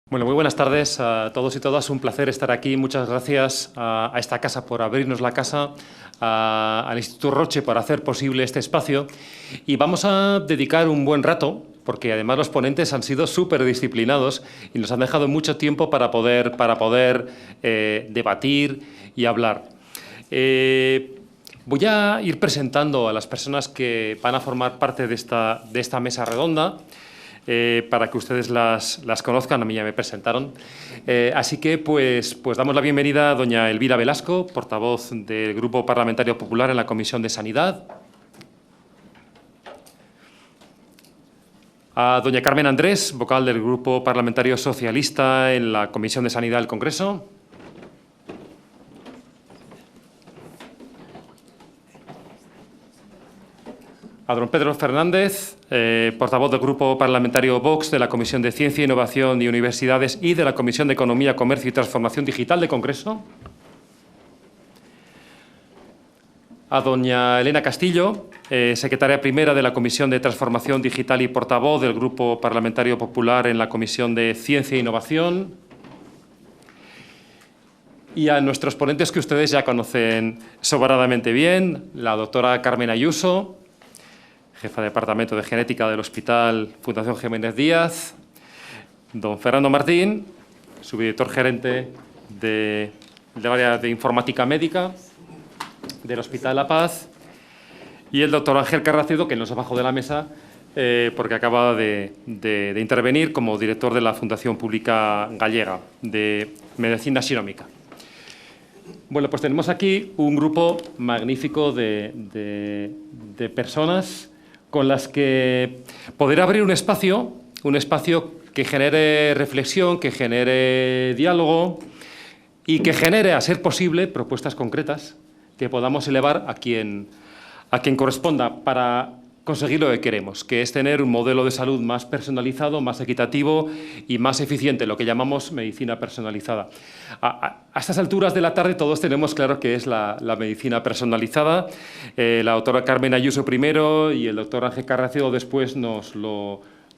Bueno, muy buenas tardes a todos y todas. Un placer estar aquí. Muchas gracias a esta casa por abrirnos la casa, al Instituto Roche por hacer posible este espacio. Y vamos a dedicar un buen rato, porque además los ponentes han sido súper disciplinados y nos han dejado mucho tiempo para poder debatir y hablar. Voy a ir presentando a las personas que van a formar parte de esta mesa redonda. Para que ustedes las conozcan, a mí ya me presentaron. Así que pues damos la bienvenida a doña Elvira Velasco, portavoz del Grupo Parlamentario Popular en la Comisión de Sanidad. A doña Carmen Andrés, vocal del Grupo Parlamentario Socialista en la Comisión de Sanidad del Congreso. A don Pedro Fernández, portavoz del Grupo Parlamentario Vox de la Comisión de Ciencia, Innovación y Universidades y de la Comisión de Economía, Comercio y Transformación Digital del Congreso. A doña Elena Castillo, secretaria primera de la Comisión de Transformación Digital y portavoz del Grupo Parlamentario Popular en la Comisión de Ciencia e Innovación. Y a nuestros ponentes que ustedes ya conocen sobradamente bien, la doctora Carmen Ayuso, jefa de Departamento de Genética del Hospital Fundación Jiménez Díaz, don Fernando Martín, subdirector gerente del área de Informática Médica del Hospital La Paz, y el doctor Ángel Carracedo, que no es abajo de la mesa, porque acaba de intervenir como director de la Fundación Pública Gallega de Medicina Xenómica. Bueno, pues tenemos aquí un grupo magnífico de personas con las que poder abrir un espacio que genere reflexión, que genere diálogo y que genere, a ser posible, propuestas concretas que podamos elevar a quien corresponda para conseguir lo que queremos, que es tener un modelo de salud más personalizado, más equitativo y más eficiente, lo que llamamos medicina personalizada. A estas alturas de la tarde todos tenemos claro qué es la medicina personalizada. La doctora Carmen Ayuso primero y el doctor Ángel Carracedo después nos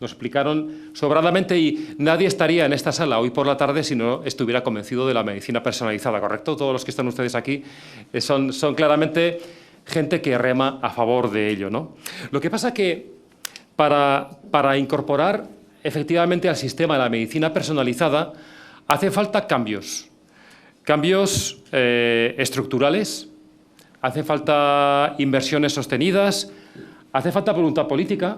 explicaron sobradamente, y nadie estaría en esta sala hoy por la tarde si no estuviera convencido de la medicina personalizada, ¿correcto? Todos los que están ustedes aquí son claramente gente que rema a favor de ello, ¿no? Lo que pasa que para incorporar efectivamente al sistema de la medicina personalizada hace falta cambios estructurales, hace falta inversiones sostenidas, hace falta voluntad política,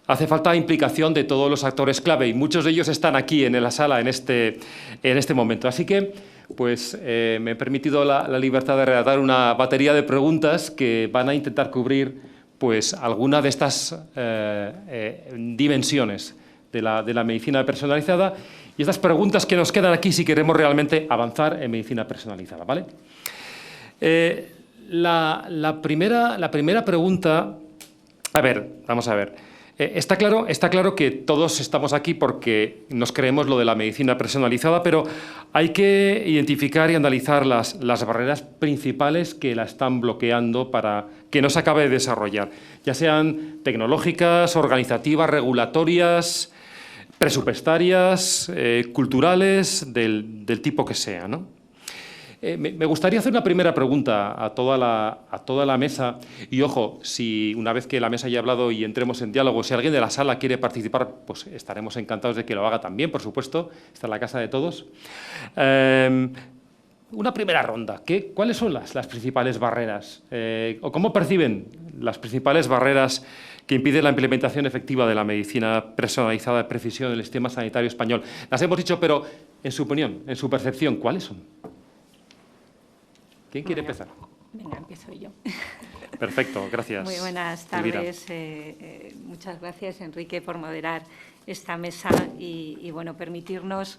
hace falta implicación de todos los actores clave, y muchos de ellos están aquí en la sala en este momento. Así que pues me he permitido la libertad de redactar una batería de preguntas que van a intentar cubrir pues alguna de estas dimensiones de la medicina personalizada, y estas preguntas que nos quedan aquí si queremos realmente avanzar en medicina personalizada, ¿vale? La primera pregunta, vamos a ver. Está claro que todos estamos aquí porque nos creemos lo de la medicina personalizada, pero hay que identificar y analizar las barreras principales que la están bloqueando para que no se acabe de desarrollar, ya sean tecnológicas, organizativas, regulatorias, presupuestarias, culturales, del tipo que sea, ¿no? Me gustaría hacer una primera pregunta a toda la mesa, y ojo, si una vez que la mesa haya hablado y entremos en diálogo, si alguien de la sala quiere participar, pues estaremos encantados de que lo haga también, por supuesto, está en la casa de todos. Una primera ronda, ¿cuáles son las principales barreras? ¿O cómo perciben las principales barreras que impiden la implementación efectiva de la medicina personalizada de precisión en el sistema sanitario español? Las hemos dicho, pero en su opinión, en su percepción, ¿cuáles son? ¿Quién quiere empezar? Venga, empiezo yo. Perfecto, gracias. Muy buenas tardes. Muchas gracias, Enrique, por moderar esta mesa y bueno, permitirnos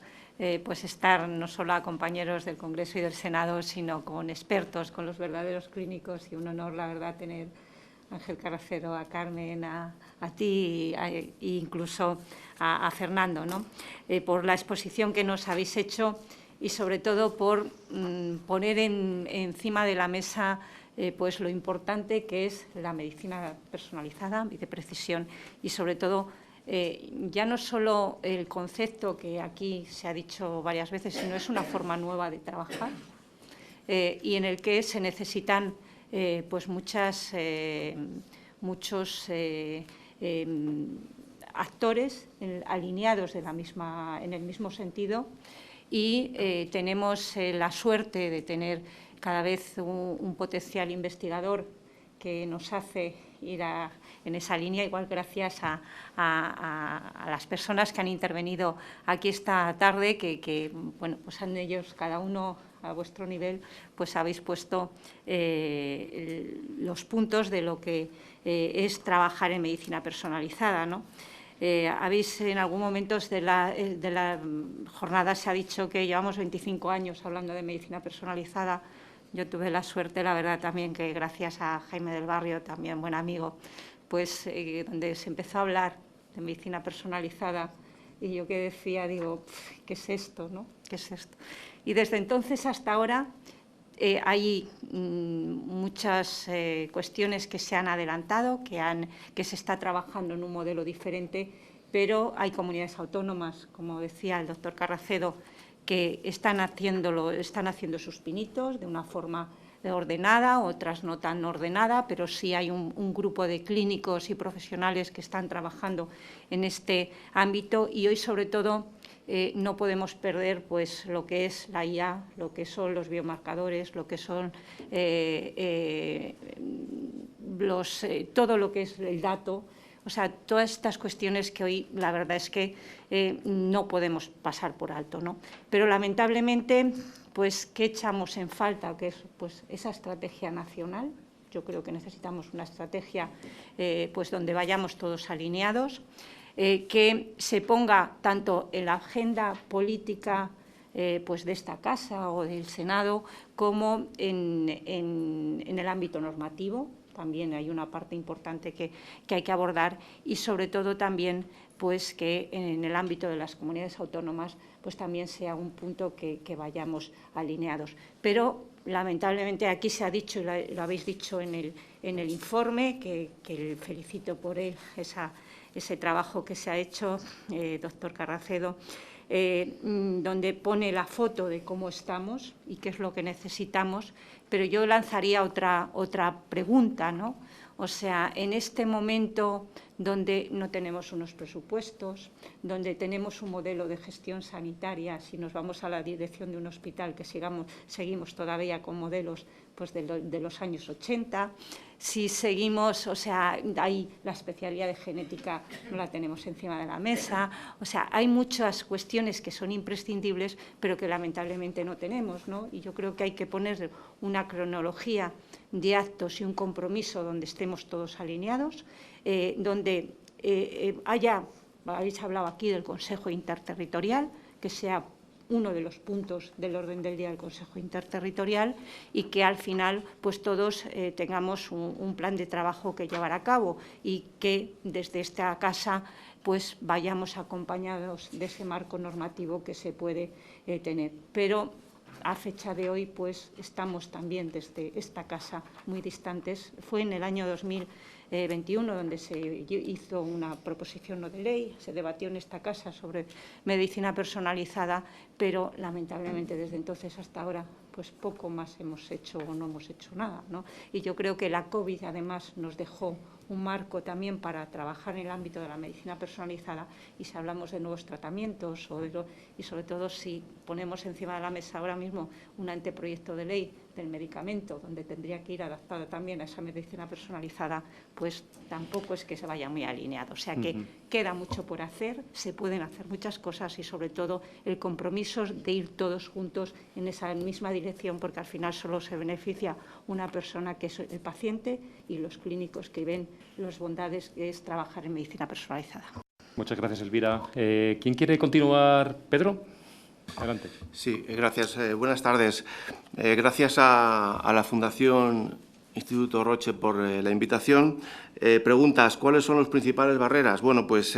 pues estar no solo a compañeros del Congreso y del Senado, sino con expertos, con los verdaderos clínicos, y un honor, la verdad, tener a Ángel Carracedo, a Carmen, a ti e incluso a Fernando, ¿no? Por la exposición que nos habéis hecho, y sobre todo por poner encima de la mesa pues lo importante que es la medicina personalizada y de precisión, y sobre todo ya no solo el concepto que aquí se ha dicho varias veces, sino es una forma nueva de trabajar y en el que se necesitan pues muchos actores alineados en el mismo sentido y tenemos la suerte de tener cada vez un potencial investigador que nos hace ir en esa línea, igual gracias a las personas que han intervenido aquí esta tarde, que bueno, pues han ellos, cada uno a vuestro nivel, pues habéis puesto los puntos de lo que es trabajar en medicina personalizada, ¿no? Habéis en algún momento de la jornada se ha dicho que llevamos 25 años hablando de medicina personalizada. Yo tuve la suerte, la verdad, también que gracias a Jaime del Barrio, también buen amigo, pues donde se empezó a hablar de medicina personalizada y yo que decía, digo, ¿qué es esto, no? ¿Qué es esto? Y desde entonces hasta ahora hay muchas cuestiones que se han adelantado, que se está trabajando en un modelo diferente, pero hay comunidades autónomas, como decía el doctor Carracedo, que están haciendo sus pinitos de una forma ordenada, otras no tan ordenada, pero sí hay un grupo de clínicos y profesionales que están trabajando en este ámbito y hoy, sobre todo, no podemos perder pues, lo que es la IA, lo que son los biomarcadores, lo que son todo lo que es el dato. O sea, todas estas cuestiones que hoy la verdad es que no podemos pasar por alto, ¿no? Pero lamentablemente, pues, ¿qué echamos en falta? Que es pues, esa estrategia nacional. Yo creo que necesitamos una estrategia pues, donde vayamos todos alineados, que se ponga tanto en la agenda política pues de esta Casa o del Senado como en el ámbito normativo. También hay una parte importante que hay que abordar y, sobre todo, también pues, que en el ámbito de las comunidades autónomas pues, también sea un punto que vayamos alineados. Pero, lamentablemente, aquí se ha dicho, y lo habéis dicho en el informe, que felicito por él, ese trabajo que se ha hecho, doctor Carracedo, donde pone la foto de cómo estamos y qué es lo que necesitamos, pero yo lanzaría otra pregunta, ¿no? O sea, en este momento donde no tenemos unos presupuestos, donde tenemos un modelo de gestión sanitaria, si nos vamos a la dirección de un hospital, que seguimos todavía con modelos pues, de los años 80, si seguimos, o sea, ahí la especialidad de genética no la tenemos encima de la mesa, o sea, hay muchas cuestiones que son imprescindibles, pero que lamentablemente no tenemos, ¿no? Y yo creo que hay que poner una cronología de actos y un compromiso donde estemos todos alineados, donde habéis hablado aquí del Consejo Interterritorial, que sea uno de los puntos del orden del día del Consejo Interterritorial y que al final pues todos tengamos un plan de trabajo que llevar a cabo y que desde esta Casa pues vayamos acompañados de ese marco normativo que se puede tener. Pero a fecha de hoy pues estamos también desde esta Casa muy distantes. Fue en el año 2021 donde se hizo una proposición no de ley, se debatió en esta Casa sobre medicina personalizada, pero lamentablemente desde entonces hasta ahora pues poco más hemos hecho o no hemos hecho nada, ¿no? Y yo creo que la COVID además nos dejó un marco también para trabajar en el ámbito de la medicina personalizada y si hablamos de nuevos tratamientos y sobre todo si ponemos encima de la mesa ahora mismo un anteproyecto de ley del medicamento donde tendría que ir adaptado también a esa medicina personalizada, pues tampoco es que se vaya muy alineado. O sea que queda mucho por hacer, se pueden hacer muchas cosas y sobre todo el compromiso de ir todos juntos en esa misma dirección porque al final solo se beneficia una persona que es el paciente y los clínicos que ven las bondades que es trabajar en medicina personalizada. Muchas gracias, Elvira. ¿Quién quiere continuar? ¿Pedro? Adelante. Sí, gracias. Buenas tardes. Gracias a la Fundación Instituto Roche por la invitación. Preguntas, ¿cuáles son las principales barreras? Bueno, pues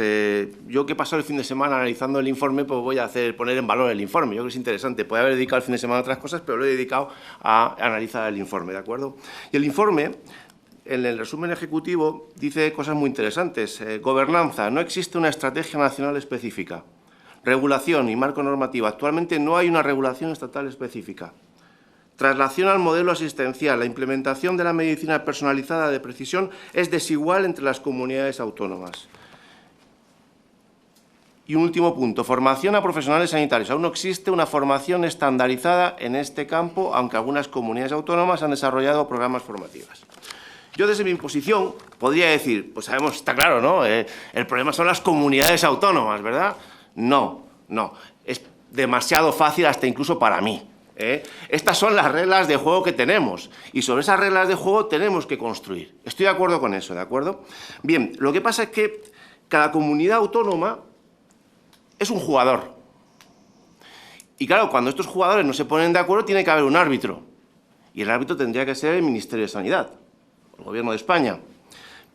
yo que he pasado el fin de semana analizando el informe, pues voy a poner en valor el informe. Yo creo que es interesante. Podría haber dedicado el fin de semana a otras cosas, pero lo he dedicado a analizar el informe, ¿de acuerdo? Y el informe en el resumen ejecutivo dice cosas muy interesantes. Gobernanza, no existe una estrategia nacional específica. Regulación y marco normativo. Actualmente no hay una regulación estatal específica. Traslación al modelo asistencial. La implementación de la medicina personalizada de precisión es desigual entre las comunidades autónomas. Y un último punto, formación a profesionales sanitarios. Aún no existe una formación estandarizada en este campo, aunque algunas comunidades autónomas han desarrollado programas formativos. Yo, desde mi posición, podría decir, pues sabemos, está claro, ¿no? El problema son las comunidades autónomas, ¿verdad? No, no. Es demasiado fácil hasta incluso para mí. Estas son las reglas de juego que tenemos y sobre esas reglas de juego tenemos que construir. Estoy de acuerdo con eso, ¿de acuerdo? Bien, lo que pasa es que cada comunidad autónoma es un jugador. Y claro, cuando estos jugadores no se ponen de acuerdo, tiene que haber un árbitro. Y el árbitro tendría que ser el Ministerio de Sanidad, el Gobierno de España.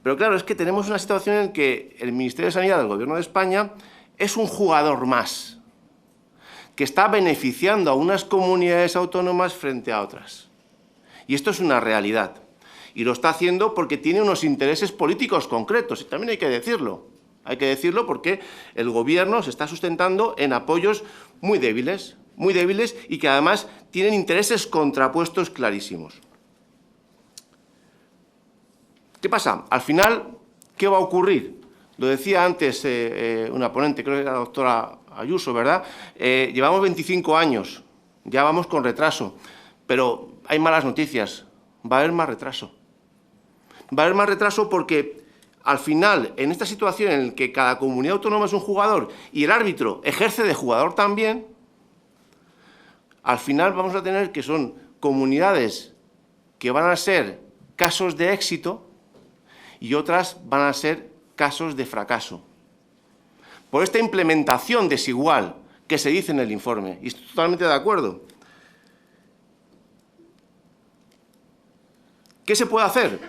Pero claro, es que tenemos una situación en que el Ministerio de Sanidad del Gobierno de España es un jugador más, que está beneficiando a unas comunidades autónomas frente a otras. Y esto es una realidad. Y lo está haciendo porque tiene unos intereses políticos concretos, y también hay que decirlo. Hay que decirlo porque el Gobierno se está sustentando en apoyos muy débiles y que además tienen intereses contrapuestos clarísimos. ¿Qué pasa? Al final, ¿qué va a ocurrir? Lo decía antes una ponente, creo que era la doctora Ayuso, ¿verdad? Llevamos 25 años, ya vamos con retraso, pero hay malas noticias, va a haber más retraso. Va a haber más retraso porque al final, en esta situación en la que cada comunidad autónoma es un jugador y el árbitro ejerce de jugador también, al final vamos a tener que son comunidades que van a ser casos de éxito y otras van a ser casos de fracaso. Por esta implementación desigual que se dice en el informe, y estoy totalmente de acuerdo. ¿Qué se puede hacer?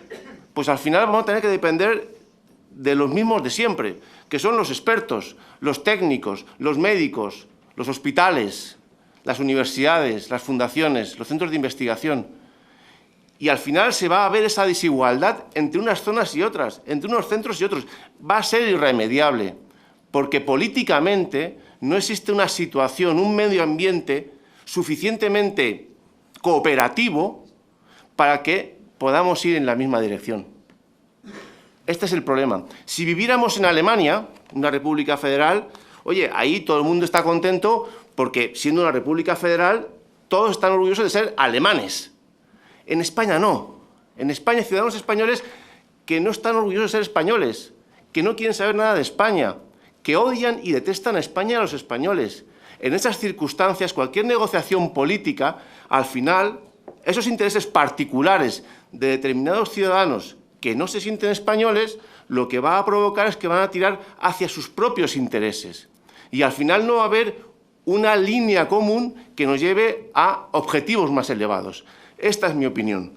Pues al final vamos a tener que depender de los mismos de siempre, que son los expertos, los técnicos, los médicos, los hospitales, las universidades, las fundaciones, los centros de investigación. Y al final se va a ver esa desigualdad entre unas zonas y otras, entre unos centros y otros. Va a ser irremediable, porque políticamente no existe una situación, un medio ambiente suficientemente cooperativo para que podamos ir en la misma dirección. Este es el problema. Si viviéramos en Alemania, una república federal, oye, ahí todo el mundo está contento porque, siendo una república federal, todos están orgullosos de ser alemanes. En España no. En España hay ciudadanos españoles que no están orgullosos de ser españoles, que no quieren saber nada de España, que odian y detestan a España y a los españoles. En esas circunstancias, cualquier negociación política, al final, esos intereses particulares de determinados ciudadanos que no se sienten españoles, lo que va a provocar es que van a tirar hacia sus propios intereses. Y al final no va a haber una línea común que nos lleve a objetivos más elevados. Esta es mi opinión.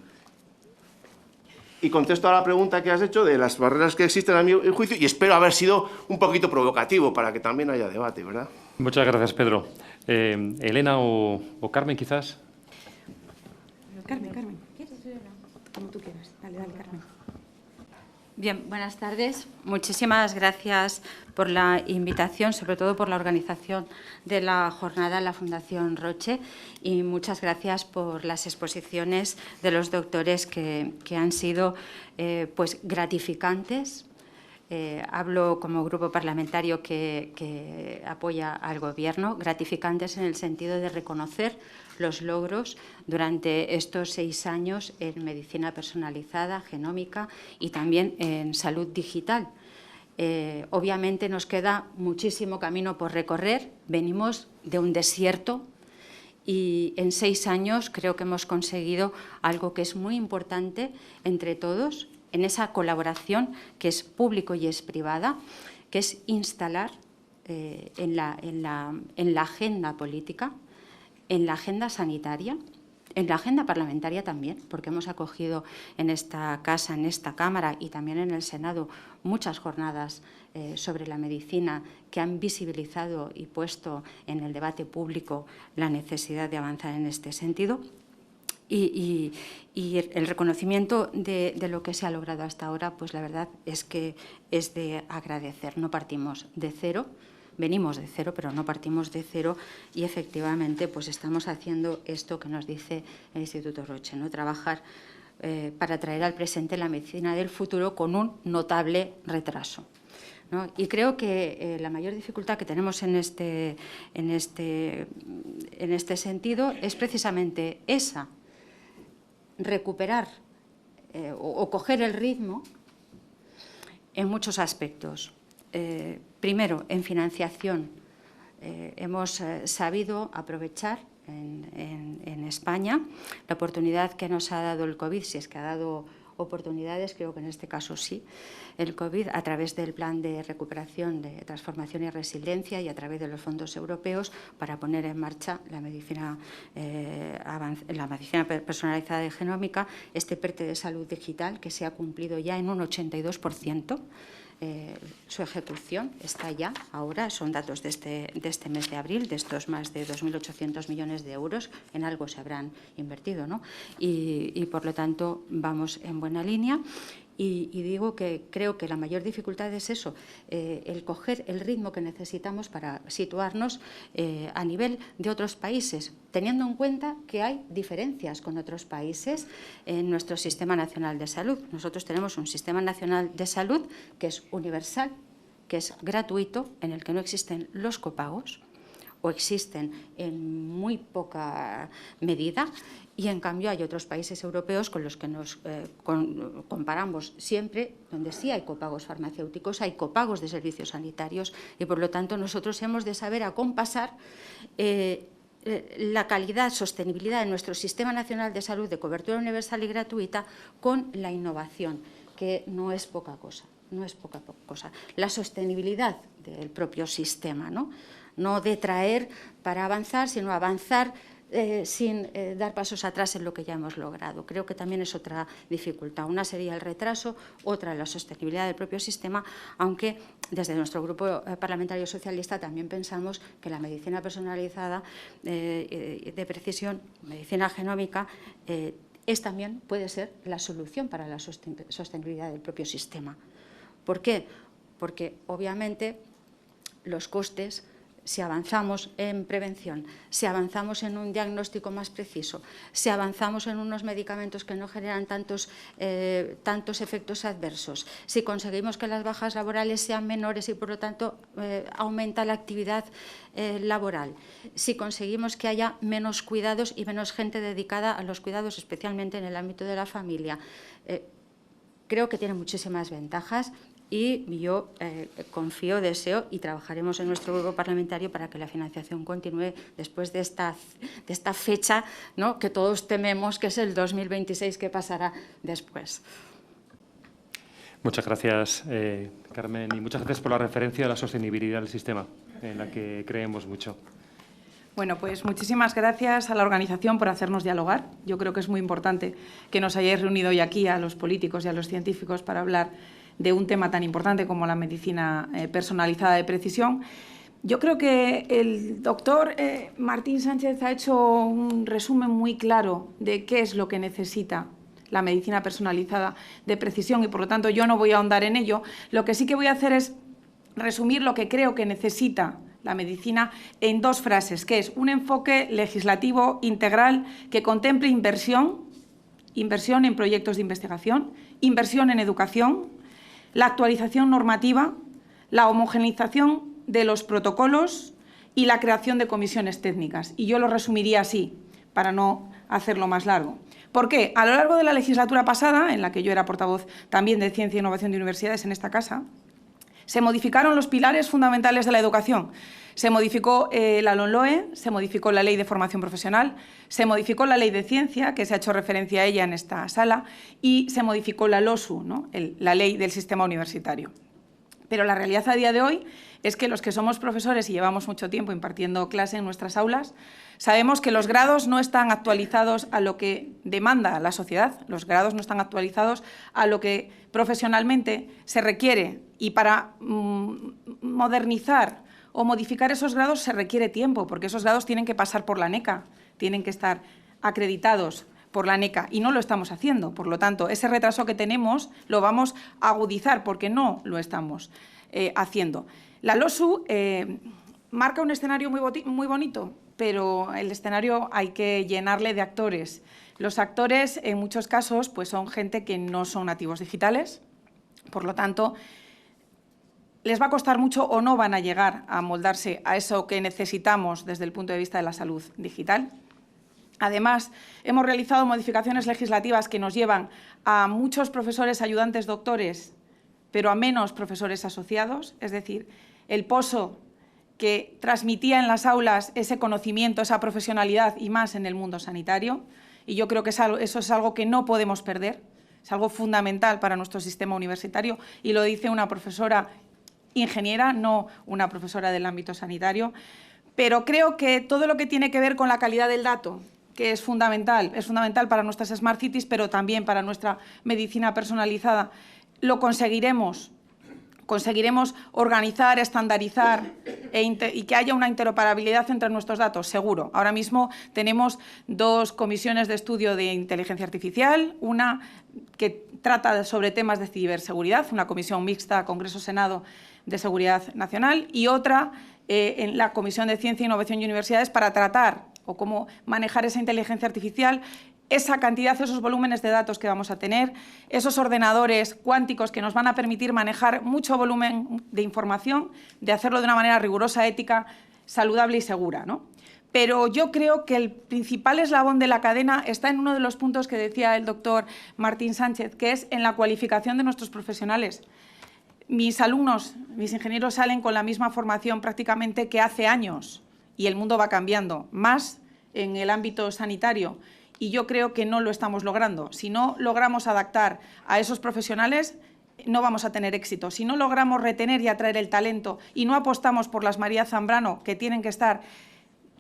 Y contesto a la pregunta que has hecho de las barreras que existen a mi juicio y espero haber sido un poquito provocativo para que también haya debate, ¿verdad? Muchas gracias, Pedro. Elena o Carmen, quizás. Carmen. Como tú quieras. Dale, Carmen. Bien, buenas tardes. Muchísimas gracias por la invitación, sobre todo por la organización de la jornada en la Fundación Roche, y muchas gracias por las exposiciones de los doctores que han sido pues gratificantes. Hablo como grupo parlamentario que apoya al Gobierno, gratificantes en el sentido de reconocer los logros durante estos 6 años en medicina personalizada, genómica y también en salud digital. Obviamente nos queda muchísimo camino por recorrer, venimos de un desierto y en 6 años creo que hemos conseguido algo que es muy importante entre todos, en esa colaboración que es público y es privada, que es instalar en la agenda política, en la agenda sanitaria, en la agenda parlamentaria también, porque hemos acogido en esta casa, en esta Cámara y también en el Senado muchas jornadas sobre la medicina que han visibilizado y puesto en el debate público la necesidad de avanzar en este sentido. Y el reconocimiento de lo que se ha logrado hasta ahora, pues la verdad es que es de agradecer. No partimos de cero, venimos de cero, pero no partimos de cero, y efectivamente pues estamos haciendo esto que nos dice el Instituto Roche, ¿no? Trabajar para traer al presente la medicina del futuro con un notable retraso, ¿no? Y creo que la mayor dificultad que tenemos en este sentido es precisamente esa, recuperar o coger el ritmo en muchos aspectos. Primero, en financiación. Hemos sabido aprovechar en España la oportunidad que nos ha dado el COVID, si es que ha dado oportunidades, creo que en este caso sí, el COVID, a través del Plan de Recuperación, de Transformación y Resiliencia y a través de los fondos europeos, para poner en marcha la medicina personalizada y genómica, este PERTE de salud digital que se ha cumplido ya en un 82%. Su ejecución está ya ahora, son datos de este mes de abril, de estos más de 2.800 millones de euros, en algo se habrán invertido, ¿no? Y por lo tanto vamos en buena línea. Y digo que creo que la mayor dificultad es eso, el coger el ritmo que necesitamos para situarnos a nivel de otros países, teniendo en cuenta que hay diferencias con otros países en nuestro Sistema Nacional de Salud. Nosotros tenemos un Sistema Nacional de Salud que es universal, que es gratuito, en el que no existen los copagos, o existen en muy poca medida, y en cambio hay otros países europeos con los que nos comparamos siempre, donde sí hay copagos farmacéuticos, hay copagos de servicios sanitarios, y por lo tanto nosotros hemos de saber acompasar la calidad, sostenibilidad de nuestro Sistema Nacional de Salud de cobertura universal y gratuita con la innovación, que no es poca cosa, no es poca cosa. La sostenibilidad del propio sistema, no de traer para avanzar, sino avanzar sin dar pasos atrás en lo que ya hemos logrado. Creo que también es otra dificultad. Una sería el retraso, otra la sostenibilidad del propio sistema, aunque desde nuestro grupo parlamentario socialista también pensamos que la medicina personalizada de precisión, medicina genómica, también puede ser la solución para la sostenibilidad del propio sistema. ¿Por qué? Porque obviamente los costes, si avanzamos en prevención, si avanzamos en un diagnóstico más preciso, si avanzamos en unos medicamentos que no generan tantos efectos adversos, si conseguimos que las bajas laborales sean menores y por lo tanto aumenta la actividad laboral, si conseguimos que haya menos cuidados y menos gente dedicada a los cuidados, especialmente en el ámbito de la familia, creo que tiene muchísimas ventajas. Y yo confío, deseo y trabajaremos en nuestro grupo parlamentario para que la financiación continúe después de esta fecha, ¿no?, que todos tememos, que es el 2026, que pasará después. Muchas gracias, Carmen, y muchas gracias por la referencia a la sostenibilidad del sistema, en la que creemos mucho. Bueno, pues muchísimas gracias a la organización por hacernos dialogar. Yo creo que es muy importante que nos hayáis reunido hoy aquí a los políticos y a los científicos para hablar de un tema tan importante como la medicina personalizada de precisión. Yo creo que el doctor Martín Sánchez ha hecho un resumen muy claro de qué es lo que necesita la medicina personalizada de precisión y, por lo tanto, yo no voy a ahondar en ello. Lo que sí que voy a hacer es resumir lo que creo que necesita la medicina en dos frases, que es un enfoque legislativo integral que contemple inversión en proyectos de investigación, inversión en educación, la actualización normativa, la homogeneización de los protocolos y la creación de comisiones técnicas. Y yo lo resumiría así, para no hacerlo más largo. ¿Por qué? A lo largo de la legislatura pasada, en la que yo era portavoz también de Ciencia e Innovación de Universidades en esta casa, se modificaron los pilares fundamentales de la educación. Se modificó la LOMLOE, se modificó la Ley de Formación Profesional, se modificó la Ley de Ciencia, que se ha hecho referencia a ella en esta sala, y se modificó la LOSU, ¿no?, la Ley del Sistema Universitario. Pero la realidad a día de hoy es que los que somos profesores y llevamos mucho tiempo impartiendo clase en nuestras aulas, sabemos que los grados no están actualizados a lo que demanda la sociedad, los grados no están actualizados a lo que profesionalmente se requiere, y para modernizar o modificar esos grados se requiere tiempo, porque esos grados tienen que pasar por la NECA, tienen que estar acreditados por la NECA y no lo estamos haciendo. Por lo tanto, ese retraso que tenemos lo vamos a agudizar porque no lo estamos haciendo. La LOSU marca un escenario muy bonito, pero el escenario hay que llenarle de actores. Los actores, en muchos casos, pues son gente que no son nativos digitales, por lo tanto, les va a costar mucho o no van a llegar a moldarse a eso que necesitamos desde el punto de vista de la salud digital. Además, hemos realizado modificaciones legislativas que nos llevan a muchos profesores ayudantes doctores, pero a menos profesores asociados, es decir, el pozo que transmitía en las aulas ese conocimiento, esa profesionalidad y más en el mundo sanitario. Y yo creo que eso es algo que no podemos perder, es algo fundamental para nuestro sistema universitario y lo dice una profesora ingeniera, no una profesora del ámbito sanitario. Pero creo que todo lo que tiene que ver con la calidad del dato, que es fundamental para nuestras Smart Cities, pero también para nuestra medicina personalizada, lo conseguiremos organizar, estandarizar y que haya una interoperabilidad entre nuestros datos, seguro. Ahora mismo tenemos 2 comisiones de estudio de inteligencia artificial, una que trata sobre temas de ciberseguridad, una comisión mixta Congreso-Senado de Seguridad Nacional, y otra en la Comisión de Ciencia, Innovación y Universidades para tratar o cómo manejar esa inteligencia artificial, esa cantidad, esos volúmenes de datos que vamos a tener, esos ordenadores cuánticos que nos van a permitir manejar mucho volumen de información, de hacerlo de una manera rigurosa, ética, saludable y segura, ¿no? Pero yo creo que el principal eslabón de la cadena está en uno de los puntos que decía el doctor Martín Sánchez, que es en la cualificación de nuestros profesionales. Mis alumnos, mis ingenieros salen con la misma formación prácticamente que hace años y el mundo va cambiando, más en el ámbito sanitario. Y yo creo que no lo estamos logrando. Si no logramos adaptar a esos profesionales, no vamos a tener éxito. Si no logramos retener y atraer el talento y no apostamos por las María Zambrano, que tienen que estar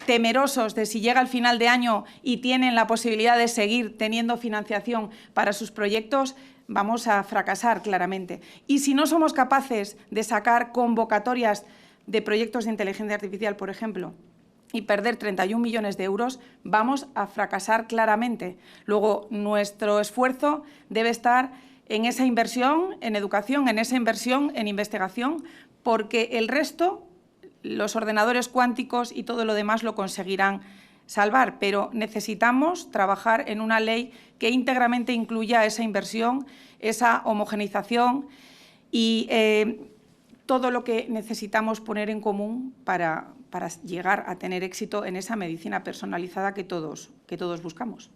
temerosos de si llega el final de año y tienen la posibilidad de seguir teniendo financiación para sus proyectos, vamos a fracasar claramente. Y si no somos capaces de sacar convocatorias de proyectos de inteligencia artificial, por ejemplo, y perder 31 millones de euros, vamos a fracasar claramente. Luego, nuestro esfuerzo debe estar en esa inversión en educación, en esa inversión en investigación, porque el resto, los ordenadores cuánticos y todo lo demás lo conseguirán salvar, pero necesitamos trabajar en una ley que íntegramente incluya esa inversión, esa homogeneización y todo lo que necesitamos poner en común para llegar a tener éxito en esa medicina personalizada que todos buscamos.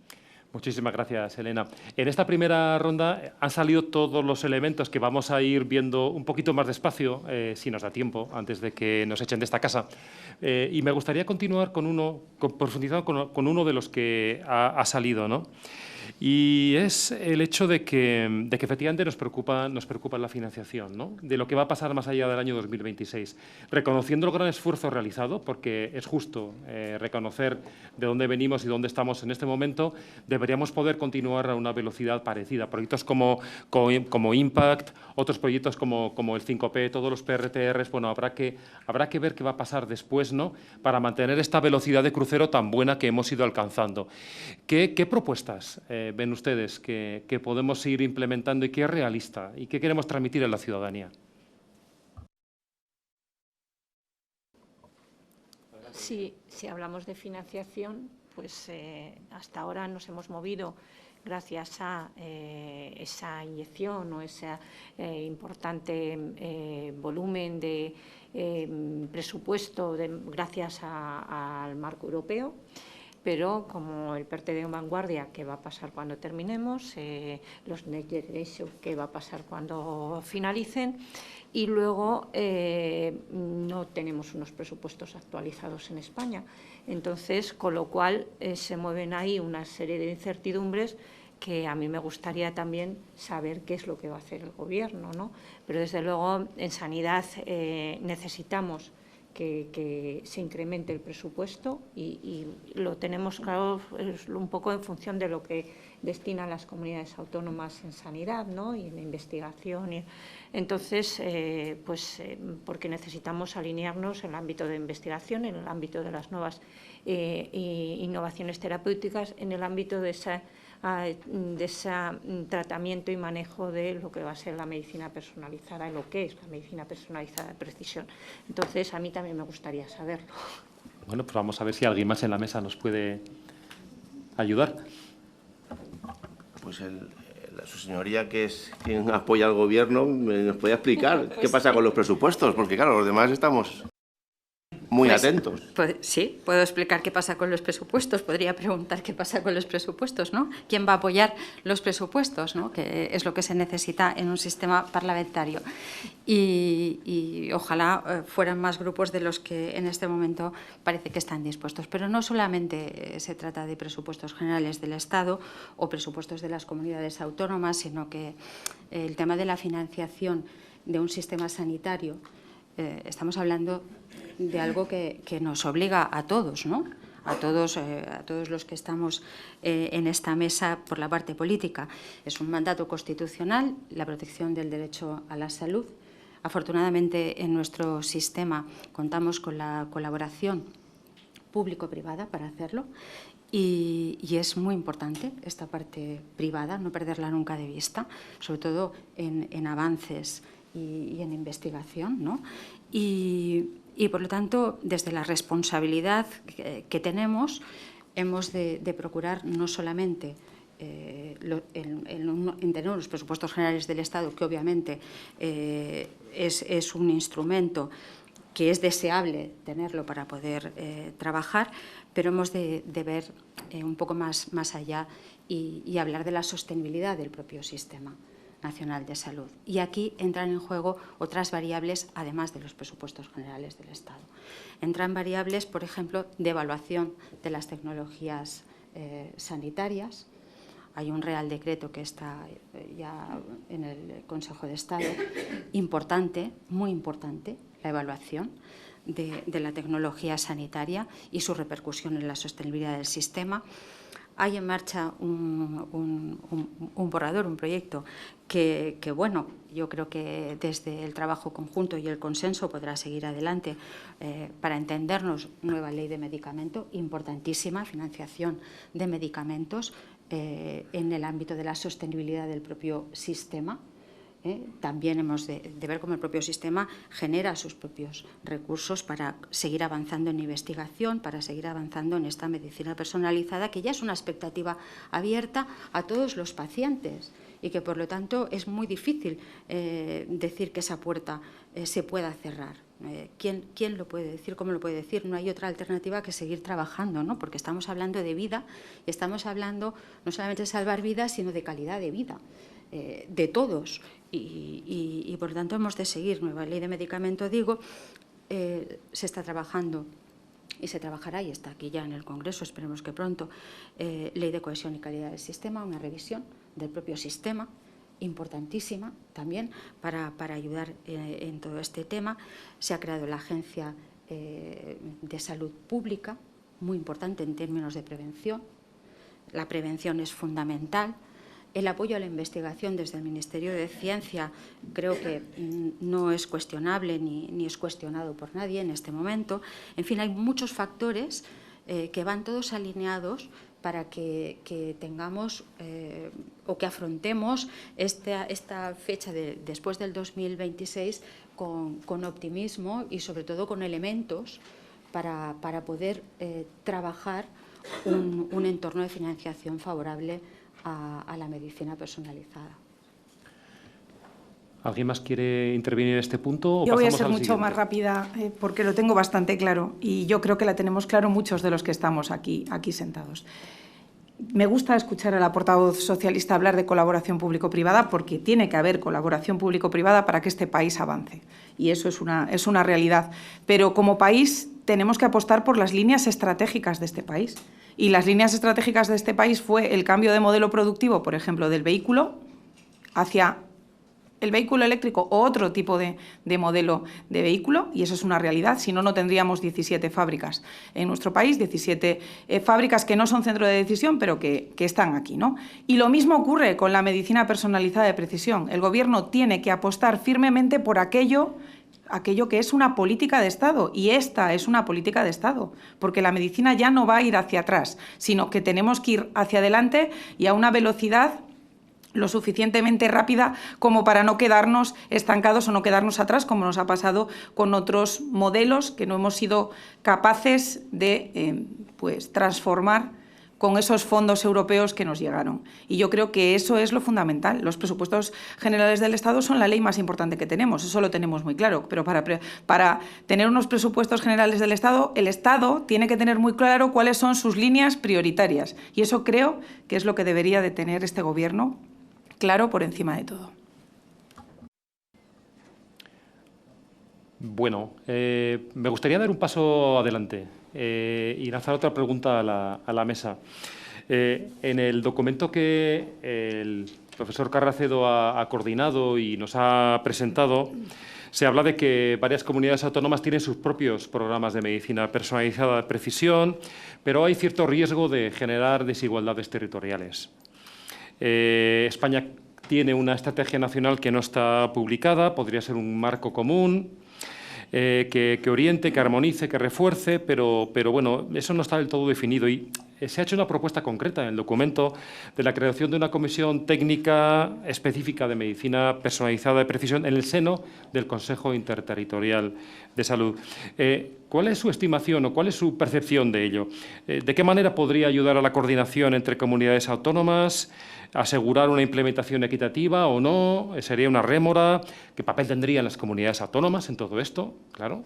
Muchísimas gracias, Elena. En esta primera ronda han salido todos los elementos que vamos a ir viendo un poquito más despacio, si nos da tiempo, antes de que nos echen de esta casa. Y me gustaría continuar profundizando con uno de los que ha salido, ¿no? Y es el hecho de que efectivamente nos preocupa la financiación, ¿no? De lo que va a pasar más allá del año 2026. Reconociendo el gran esfuerzo realizado, porque es justo reconocer de dónde venimos y dónde estamos en este momento, deberíamos poder continuar a una velocidad parecida. Proyectos como Impact, otros proyectos como el 5P, todos los PRTRs, bueno, habrá que ver qué va a pasar después, ¿no? Para mantener esta velocidad de crucero tan buena que hemos ido alcanzando. ¿Qué propuestas ven ustedes que podemos ir implementando y qué es realista y qué queremos transmitir a la ciudadanía? Si hablamos de financiación, pues hasta ahora nos hemos movido gracias a esa inyección o ese importante volumen de presupuesto gracias al marco europeo. Pero como el PERTE de vanguardia, ¿qué va a pasar cuando terminemos? Los Next Generation, ¿qué va a pasar cuando finalicen? Y luego no tenemos unos presupuestos actualizados en España. Entonces, con lo cual se mueven ahí una serie de incertidumbres que a mí me gustaría también saber qué es lo que va a hacer el Gobierno, ¿no? Pero desde luego en sanidad necesitamos que se incremente el presupuesto y lo tenemos claro un poco en función de lo que destinan las comunidades autónomas en sanidad, ¿no? Y en investigación. Entonces, porque necesitamos alinearnos en el ámbito de investigación, en el ámbito de las nuevas innovaciones terapéuticas, en el ámbito de ese de ese tratamiento y manejo de lo que va a ser la medicina personalizada y lo que es la medicina personalizada de precisión. Entonces, a mí también me gustaría saberlo. Bueno, pues vamos a ver si alguien más en la mesa nos puede ayudar. Pues su señoría, que es quien apoya al Gobierno, nos puede explicar qué pasa con los presupuestos, porque claro, los demás estamos muy atentos. Sí, puedo explicar qué pasa con los presupuestos. Podría preguntar qué pasa con los presupuestos, ¿no? ¿Quién va a apoyar los presupuestos, ¿no? Que es lo que se necesita en un sistema parlamentario. Y ojalá fueran más grupos de los que en este momento parece que están dispuestos. Pero no solamente se trata de presupuestos generales del Estado o presupuestos de las comunidades autónomas, sino que el tema de la financiación de un sistema sanitario, estamos hablando de algo que nos obliga a todos, ¿no? A todos los que estamos en esta mesa por la parte política. Es un mandato constitucional, la protección del derecho a la salud. Afortunadamente, en nuestro sistema contamos con la colaboración público-privada para hacerlo y es muy importante esta parte privada, no perderla nunca de vista, sobre todo en avances y en investigación, ¿no? Y, por lo tanto, desde la responsabilidad que tenemos, hemos de procurar no solamente en tener unos presupuestos generales del Estado, que obviamente es un instrumento que es deseable tenerlo para poder trabajar, pero hemos de ver un poco más allá y hablar de la sostenibilidad del propio sistema nacional de salud. Y aquí entran en juego otras variables, además de los presupuestos generales del Estado. Entran variables, por ejemplo, de evaluación de las tecnologías sanitarias. Hay un Real Decreto que está ya en el Consejo de Estado, importante, muy importante, la evaluación de la tecnología sanitaria y su repercusión en la sostenibilidad del sistema. Hay en marcha un borrador, un proyecto que, bueno, yo creo que desde el trabajo conjunto y el consenso podrá seguir adelante para entendernos. Nueva ley de medicamento, importantísima, financiación de medicamentos en el ámbito de la sostenibilidad del propio sistema. También hemos de ver cómo el propio sistema genera sus propios recursos para seguir avanzando en investigación, para seguir avanzando en esta medicina personalizada, que ya es una expectativa abierta a todos los pacientes y que, por lo tanto, es muy difícil decir que esa puerta se pueda cerrar. ¿Quién lo puede decir? ¿Cómo lo puede decir? No hay otra alternativa que seguir trabajando, ¿no? Porque estamos hablando de vida y estamos hablando no solamente de salvar vidas, sino de calidad de vida de todos. Y por lo tanto hemos de seguir. Nueva ley de medicamento, digo, se está trabajando y se trabajará, y está aquí ya en el Congreso, esperemos que pronto, ley de cohesión y calidad del sistema, una revisión del propio sistema, importantísima también para ayudar en todo este tema. Se ha creado la Agencia de Salud Pública, muy importante en términos de prevención. La prevención es fundamental. El apoyo a la investigación desde el Ministerio de Ciencia creo que no es cuestionable ni es cuestionado por nadie en este momento. En fin, hay muchos factores que van todos alineados para que tengamos o que afrontemos esta fecha después del 2026 con optimismo y sobre todo con elementos para poder trabajar un entorno de financiación favorable a la medicina personalizada. ¿Alguien más quiere intervenir en este punto? Yo voy a ser mucho más rápida porque lo tengo bastante claro y yo creo que la tenemos claro muchos de los que estamos aquí sentados. Me gusta escuchar a la portavoz socialista hablar de colaboración público-privada porque tiene que haber colaboración público-privada para que este país avance y eso es una realidad. Pero como país tenemos que apostar por las líneas estratégicas de este país. Y las líneas estratégicas de este país fue el cambio de modelo productivo, por ejemplo, del vehículo hacia el vehículo eléctrico o otro tipo de modelo de vehículo, y eso es una realidad, si no, no tendríamos 17 fábricas en nuestro país, 17 fábricas que no son centro de decisión, pero que están aquí, ¿no? Y lo mismo ocurre con la medicina personalizada de precisión. El Gobierno tiene que apostar firmemente por aquello aquello que es una política de Estado, y esta es una política de Estado, porque la medicina ya no va a ir hacia atrás, sino que tenemos que ir hacia adelante y a una velocidad lo suficientemente rápida como para no quedarnos estancados o no quedarnos atrás, como nos ha pasado con otros modelos que no hemos sido capaces de pues, transformar con esos fondos europeos que nos llegaron. Y yo creo que eso es lo fundamental. Los presupuestos generales del Estado son la ley más importante que tenemos, eso lo tenemos muy claro, pero para tener unos presupuestos generales del Estado, el Estado tiene que tener muy claro cuáles son sus líneas prioritarias. Y eso creo que es lo que debería de tener este Gobierno claro por encima de todo. Bueno, me gustaría dar un paso adelante y lanzar otra pregunta a la mesa. En el documento que el profesor Carracedo ha coordinado y nos ha presentado, se habla de que varias comunidades autónomas tienen sus propios programas de medicina personalizada de precisión, pero hay cierto riesgo de generar desigualdades territoriales. España tiene una estrategia nacional que no está publicada, podría ser un marco común, que oriente, que armonice, que refuerce, pero bueno, eso no está del todo definido y se ha hecho una propuesta concreta en el documento de la creación de una comisión técnica específica de medicina personalizada de precisión en el seno del Consejo Interterritorial de Salud. ¿Cuál es su estimación o cuál es su percepción de ello? ¿De qué manera podría ayudar a la coordinación entre comunidades autónomas? ¿Asegurar una implementación equitativa o no? ¿Sería una rémora? ¿Qué papel tendrían las comunidades autónomas en todo esto? Claro.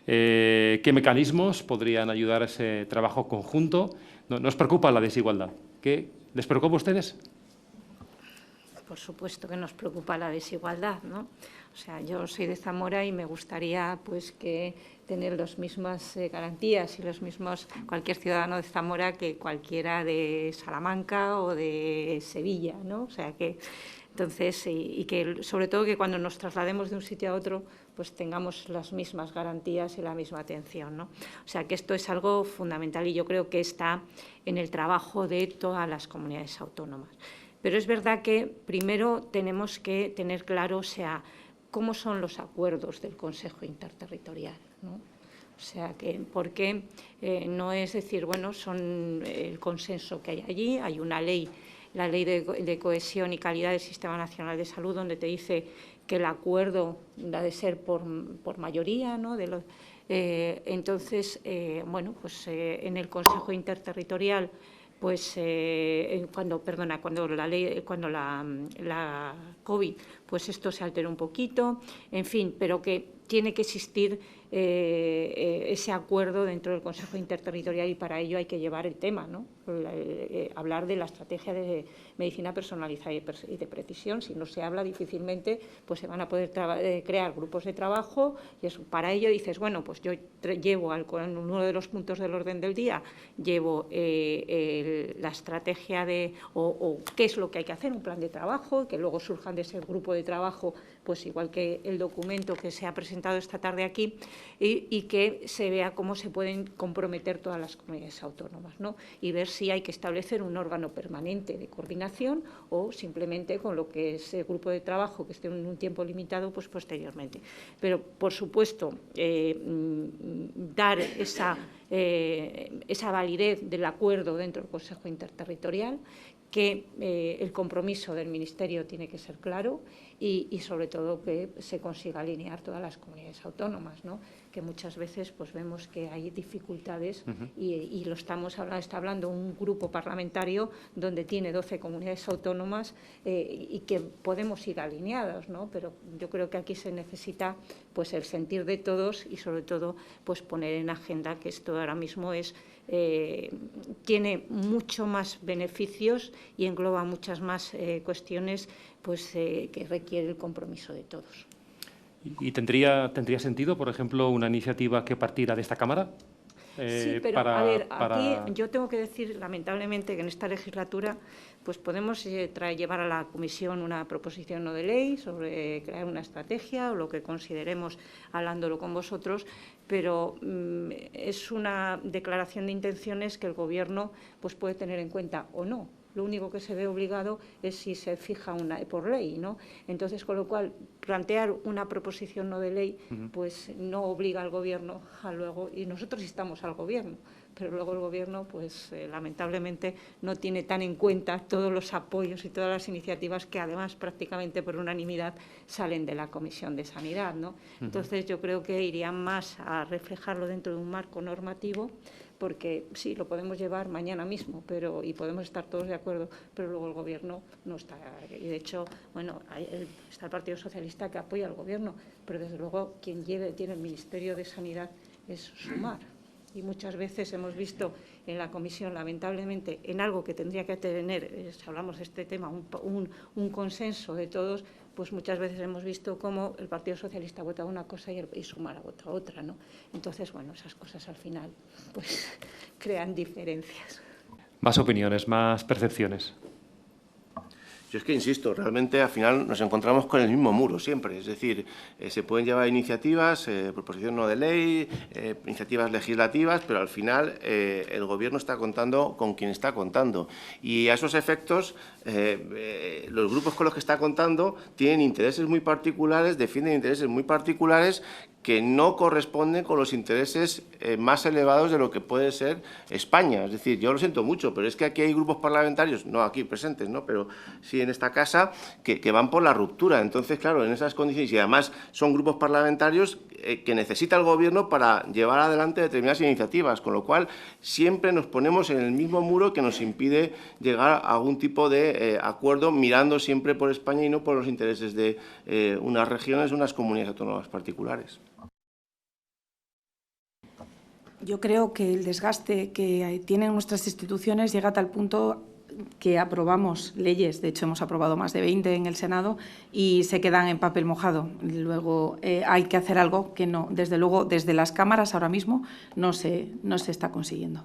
¿Qué mecanismos podrían ayudar a ese trabajo conjunto? ¿Nos preocupa la desigualdad? ¿Les preocupa a ustedes? Por supuesto que nos preocupa la desigualdad, ¿no? O sea, yo soy de Zamora y me gustaría pues que tener las mismas garantías y los mismos cualquier ciudadano de Zamora que cualquiera de Salamanca o de Sevilla, ¿no? O sea que entonces y que sobre todo que cuando nos traslademos de un sitio a otro pues tengamos las mismas garantías y la misma atención, ¿no? O sea que esto es algo fundamental y yo creo que está en el trabajo de todas las comunidades autónomas. Pero es verdad que primero tenemos que tener claro, o sea, cómo son los acuerdos del Consejo Interterritorial, ¿no? O sea, porque no es decir, bueno, son el consenso que hay allí, hay una ley, la Ley de Cohesión y Calidad del Sistema Nacional de Salud, donde te dice que el acuerdo ha de ser por mayoría, ¿no? Entonces, bueno, pues en el Consejo Interterritorial, pues cuando la COVID, pues esto se alteró un poquito, en fin, pero que tiene que existir ese acuerdo dentro del Consejo Interterritorial y para ello hay que llevar el tema, ¿no? Hablar de la estrategia de medicina personalizada y de precisión. Si no se habla, difícilmente pues se van a poder crear grupos de trabajo y eso, para ello dices, bueno, pues yo llevo en uno de los puntos del orden del día, llevo la estrategia o qué es lo que hay que hacer, un plan de trabajo, que luego surjan de ese grupo de trabajo, pues igual que el documento que se ha presentado esta tarde aquí, y que se vea cómo se pueden comprometer todas las comunidades autónomas, ¿no? Y ver si hay que establecer un órgano permanente de coordinación o simplemente con lo que es el grupo de trabajo que esté en un tiempo limitado, pues posteriormente. Pero, por supuesto, dar esa validez del acuerdo dentro del Consejo Interterritorial, que el compromiso del Ministerio tiene que ser claro y sobre todo que se consiga alinear todas las comunidades autónomas, ¿no? Que muchas veces pues vemos que hay dificultades y lo está hablando un grupo parlamentario donde tiene 12 comunidades autónomas y que podemos ir alineados, ¿no? Pero yo creo que aquí se necesita pues el sentir de todos y sobre todo pues poner en agenda que esto ahora mismo tiene mucho más beneficios y engloba muchas más cuestiones pues, que requiere el compromiso de todos. ¿Y tendría sentido, por ejemplo, una iniciativa que partiera de esta Cámara? Sí, pero a ver, aquí yo tengo que decir, lamentablemente, que en esta legislatura pues podemos llevar a la Comisión una proposición no de ley sobre crear una estrategia o lo que consideremos hablándolo con vosotros, pero es una declaración de intenciones que el Gobierno pues puede tener en cuenta o no. lo único que se ve obligado es si se fija por ley, ¿no? Entonces, con lo cual, plantear una proposición no de ley, pues no obliga al Gobierno a luego, y nosotros instamos al Gobierno, pero luego el Gobierno, pues lamentablemente, no tiene tan en cuenta todos los apoyos y todas las iniciativas que, además, prácticamente por unanimidad salen de la Comisión de Sanidad, ¿no? Entonces, yo creo que iría más a reflejarlo dentro de un marco normativo, porque sí, lo podemos llevar mañana mismo y podemos estar todos de acuerdo, pero luego el Gobierno no está. Y, de hecho, bueno, está el Partido Socialista que apoya al Gobierno, pero, desde luego, quien tiene el Ministerio de Sanidad es Sumar. Y muchas veces hemos visto en la comisión, lamentablemente, en algo que tendría que tener, si hablamos de este tema, un consenso de todos, pues muchas veces hemos visto cómo el Partido Socialista ha votado una cosa y Sumar ha votado otra, ¿no? Entonces, bueno, esas cosas al final pues crean diferencias. Más opiniones, más percepciones. Yo es que insisto, realmente al final nos encontramos con el mismo muro siempre. Es decir, se pueden llevar iniciativas, proposición no de ley, iniciativas legislativas, pero al final el Gobierno está contando con quien está contando. Y a esos efectos, los grupos con los que está contando tienen intereses muy particulares, defienden intereses muy particulares que no corresponden con los intereses más elevados de lo que puede ser España. Es decir, yo lo siento mucho, pero es que aquí hay grupos parlamentarios, no aquí presentes, ¿no?, pero sí en esta casa, que van por la ruptura. Entonces, claro, en esas condiciones, y además son grupos parlamentarios que necesita el Gobierno para llevar adelante determinadas iniciativas, con lo cual siempre nos ponemos en el mismo muro que nos impide llegar a algún tipo de acuerdo, mirando siempre por España y no por los intereses de unas regiones, unas comunidades autónomas particulares. Yo creo que el desgaste que tienen nuestras instituciones llega a tal punto que aprobamos leyes, de hecho hemos aprobado más de 20 en el Senado y se quedan en papel mojado. Luego hay que hacer algo que no, desde luego, desde las cámaras ahora mismo no se está consiguiendo.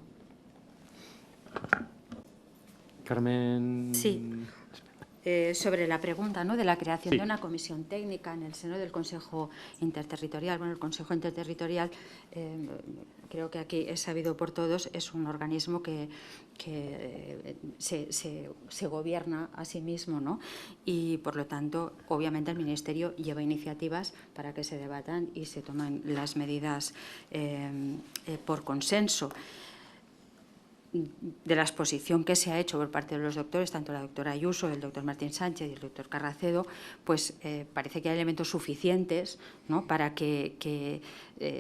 Carmen. Sí. Sobre la pregunta, ¿no?, de la creación de una comisión técnica en el seno del Consejo Interterritorial. Bueno, el Consejo Interterritorial, creo que aquí es sabido por todos, es un organismo que se gobierna a sí mismo, ¿no? Y, por lo tanto, obviamente el Ministerio lleva iniciativas para que se debatan y se tomen las medidas por consenso. De la exposición que se ha hecho por parte de los doctores, tanto la doctora Ayuso, el doctor Martín Sánchez y el doctor Carracedo, pues parece que hay elementos suficientes, ¿no?, para que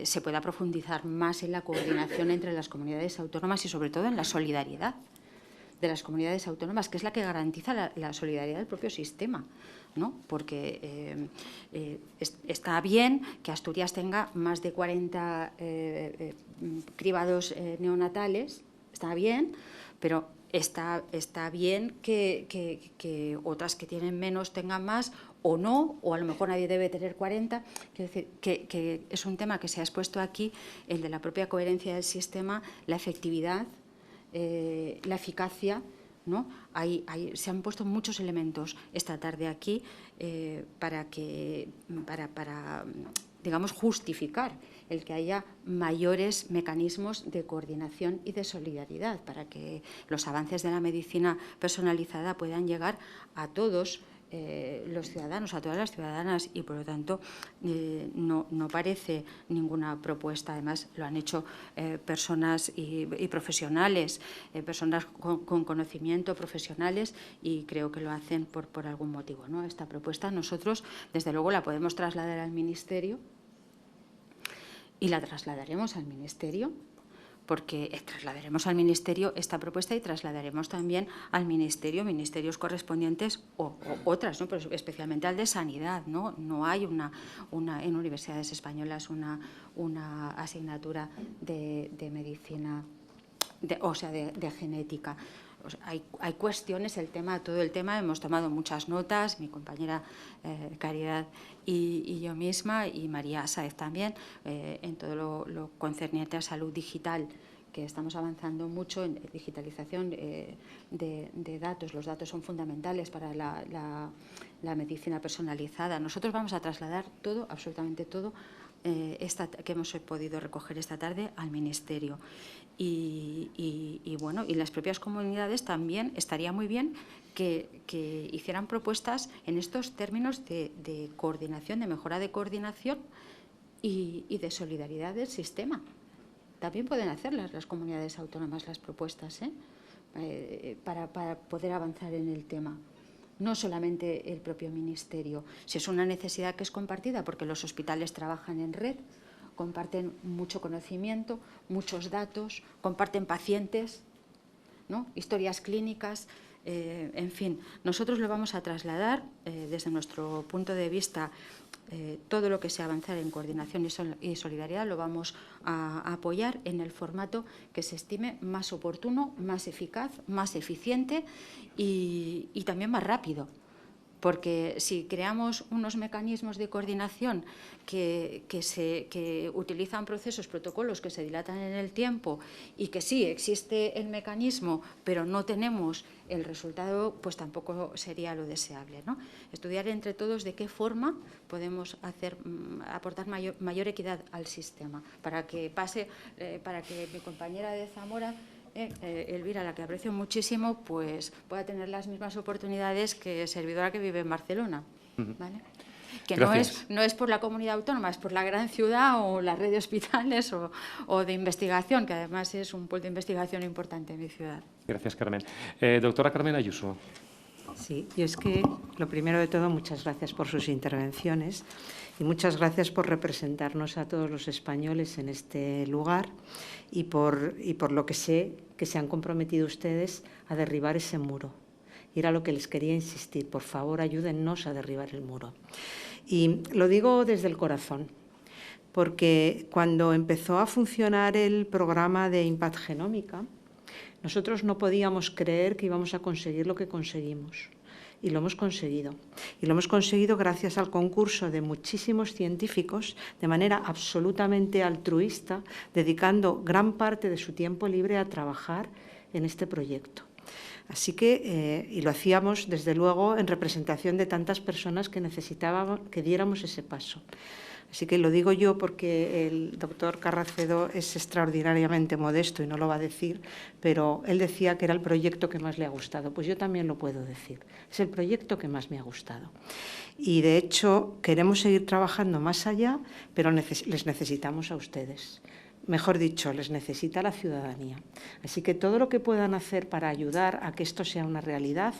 se pueda profundizar más en la coordinación entre las comunidades autónomas y, sobre todo, en la solidaridad de las comunidades autónomas, que es la que garantiza la solidaridad del propio sistema, ¿no? Porque está bien que Asturias tenga más de 40 cribados neonatales. Está bien, pero está bien que otras que tienen menos tengan más o no, o a lo mejor nadie debe tener 40. Quiero decir que es un tema que se ha expuesto aquí, el de la propia coherencia del sistema, la efectividad, la eficacia, ¿no? Se han puesto muchos elementos esta tarde aquí para digamos, justificar el que haya mayores mecanismos de coordinación y de solidaridad, para que los avances de la medicina personalizada puedan llegar a todos los ciudadanos, a todas las ciudadanas, y, por lo tanto, no parece ninguna propuesta. Además, lo han hecho personas y profesionales, personas con conocimiento, profesionales, y creo que lo hacen por algún motivo, ¿no? Esta propuesta nosotros, desde luego, la podemos trasladar al Ministerio, y la trasladaremos al Ministerio, porque trasladaremos al Ministerio esta propuesta y trasladaremos también al ministerios correspondientes o otras, ¿no?, pero especialmente al de Sanidad, ¿no? No hay en universidades españolas una asignatura de medicina, de genética. O sea, hay cuestiones, todo el tema, hemos tomado muchas notas, mi compañera Caridad y yo misma, y María Sáez también, en todo lo concerniente a salud digital, que estamos avanzando mucho en digitalización de datos. Los datos son fundamentales para la medicina personalizada. Nosotros vamos a trasladar todo, absolutamente todo, que hemos podido recoger esta tarde al Ministerio. Y bueno, y las propias comunidades también estaría muy bien que hicieran propuestas en estos términos de coordinación, de mejora de coordinación y de solidaridad del sistema. También pueden hacerlas las comunidades autónomas las propuestas, para poder avanzar en el tema. No solamente el propio Ministerio. Si es una necesidad que es compartida, porque los hospitales trabajan en red, comparten mucho conocimiento, muchos datos, comparten pacientes, ¿no? Historias clínicas, en fin. Nosotros lo vamos a trasladar desde nuestro punto de vista. Todo lo que sea avanzar en coordinación y solidaridad lo vamos a apoyar en el formato que se estime más oportuno, más eficaz, más eficiente y también más rápido. Porque si creamos unos mecanismos de coordinación que utilizan procesos, protocolos que se dilatan en el tiempo y que sí, existe el mecanismo, pero no tenemos el resultado, pues tampoco sería lo deseable, ¿no? Estudiar entre todos de qué forma podemos aportar mayor equidad al sistema, para que mi compañera de Zamora, Elvira, a la que aprecio muchísimo, pues pueda tener las mismas oportunidades que servidora que vive en Barcelona, ¿vale? Que no es por la comunidad autónoma, es por la gran ciudad o la red de hospitales o de investigación, que además es un polo de investigación importante en mi ciudad. Gracias, Carmen. Doctora Carmen Ayuso. Sí, y es que, lo primero de todo, muchas gracias por sus intervenciones y muchas gracias por representarnos a todos los españoles en este lugar y por lo que sé que se han comprometido ustedes a derribar ese muro. Y era lo que les quería insistir, por favor, ayúdennos a derribar el muro. Y lo digo desde el corazón, porque cuando empezó a funcionar el programa de Impact Genómica, nosotros no podíamos creer que íbamos a conseguir lo que conseguimos. Y lo hemos conseguido. Y lo hemos conseguido gracias al concurso de muchísimos científicos, de manera absolutamente altruista, dedicando gran parte de su tiempo libre a trabajar en este proyecto. Así que, y lo hacíamos, desde luego, en representación de tantas personas que necesitaban que diéramos ese paso. Así que lo digo yo porque el doctor Carracedo es extraordinariamente modesto y no lo va a decir, pero él decía que era el proyecto que más le ha gustado. Pues yo también lo puedo decir. Es el proyecto que más me ha gustado. Y, de hecho, queremos seguir trabajando más allá, pero les necesitamos a ustedes. Mejor dicho, les necesita la ciudadanía. Así que todo lo que puedan hacer para ayudar a que esto sea una realidad,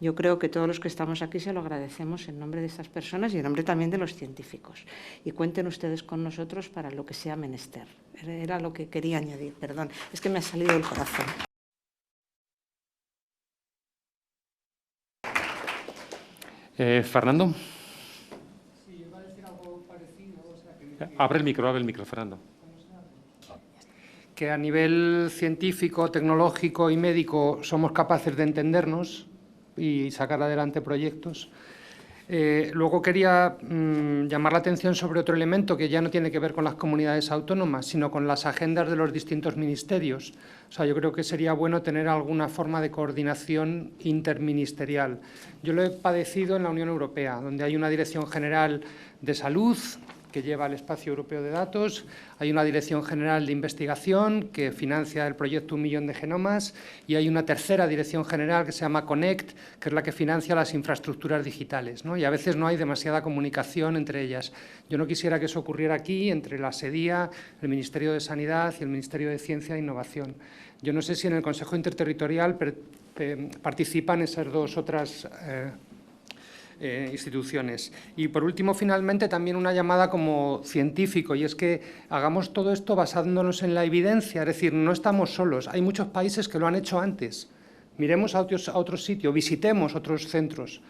yo creo que todos los que estamos aquí se lo agradecemos en nombre de estas personas y en nombre también de los científicos. Y cuenten ustedes con nosotros para lo que sea menester. Era lo que quería añadir, perdón. Es que me ha salido del corazón. Fernando. Sí, iba a decir algo parecido. O sea, Abre el micro, Fernando. Que a nivel científico, tecnológico y médico somos capaces de entendernos y sacar adelante proyectos. Luego quería llamar la atención sobre otro elemento que ya no tiene que ver con las comunidades autónomas, sino con las agendas de los distintos ministerios. O sea, yo creo que sería bueno tener alguna forma de coordinación interministerial. Yo lo he padecido en la Unión Europea, donde hay una Dirección General de Salud que lleva el Espacio Europeo de Datos, hay una Dirección General de Investigación que financia el proyecto 1 millón de genomas y hay una tercera Dirección General que se llama Connect, que es la que financia las infraestructuras digitales, ¿no? Y a veces no hay demasiada comunicación entre ellas. Yo no quisiera que eso ocurriera aquí entre la SEDIA, el Ministerio de Sanidad y el Ministerio de Ciencia e Innovación. Yo no sé si en el Consejo Interterritorial participan esas dos otras instituciones. Y, por último, finalmente, también una llamada como científico, y es que hagamos todo esto basándonos en la evidencia, es decir, no estamos solos, hay muchos países que lo han hecho antes. Miremos a otros sitios, visitemos otros centros,